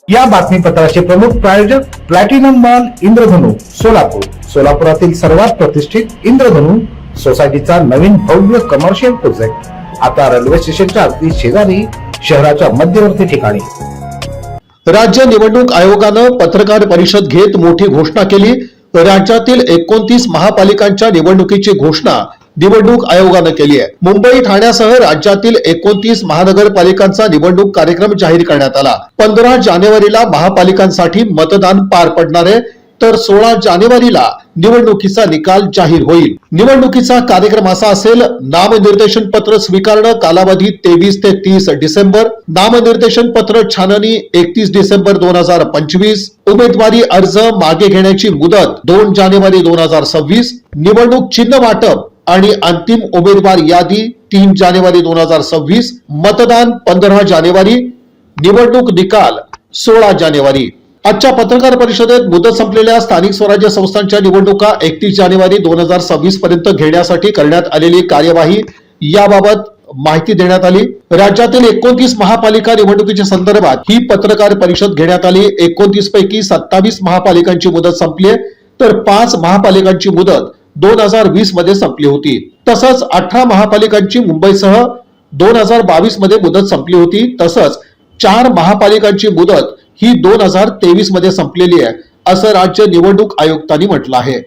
या बातमीपत्राचे प्रमुख प्रायोजक प्लॅटिनम मॉल इंद्रधनु सोलापूर. सोलापुरातील सर्वात प्रतिष्ठित इंद्रधनु सोसायटीचा नवीन भव्य कमर्शियल प्रोजेक्ट आता रेल्वे स्टेशनच्या अगदी शेजारी शहराच्या मध्यवर्ती ठिकाणी. राज्य निवडणूक आयोगानं पत्रकार परिषद घेत मोठी घोषणा केली. राज्यातील 29 महापालिकांच्या निवडणुकीची घोषणा निवडणूक आयोगानं केली आहे. मुंबई, ठाण्यासह राज्यातील 29 महानगरपालिकांचा निवडणूक कार्यक्रम जाहीर करण्यात आला. 15 जानेवारीला महापालिकांसाठी मतदान पार पडणार आहे, तर 16 जानेवारीला निवडणुकीचा निकाल जाहीर होईल. निवडणुकीचा कार्यक्रम असा असेल: नामनिर्देशन पत्र स्वीकारणं, कालावधी 23 ते 30 डिसेंबर. नामनिर्देशन पत्र छाननी 31 डिसेंबर 2025. उमेदवारी अर्ज मागे घेण्याची मुदत 2 जानेवारी 2026. निवडणूक चिन्ह वाटप आणि अंतिम उमेदवार यादी 3 जानेवारी 2026. मतदान 15 जानेवारी. निवडणूक निकाल 16 जानेवारी. आजच्या पत्रकार परिषदेत मुदत संपलेल्या स्थानिक स्वराज्य संस्थांच्या निवडणुका 31 जानेवारी 2026 पर्यंत घेण्यासाठी करण्यात आलेली कार्यवाही याबाबत माहिती देण्यात आली. राज्यातील 29 महापालिका निवडणुकीच्या संदर्भात ही पत्रकार परिषद घेण्यात आली. 29 पैकी 27 महापालिकांची मुदत संपली, तर 5 महापालिकांची मुदत 2020 मध्ये संपली होती. तसंच 18 महापालिकांची मुंबईसह 2022 मध्ये मुदत संपली होती. तसंच 4 महापालिकांची मुदत ही 2023 मध्ये संपलेली आहे, असं राज्य निवडणूक आयुक्तांनी म्हटलं आहे.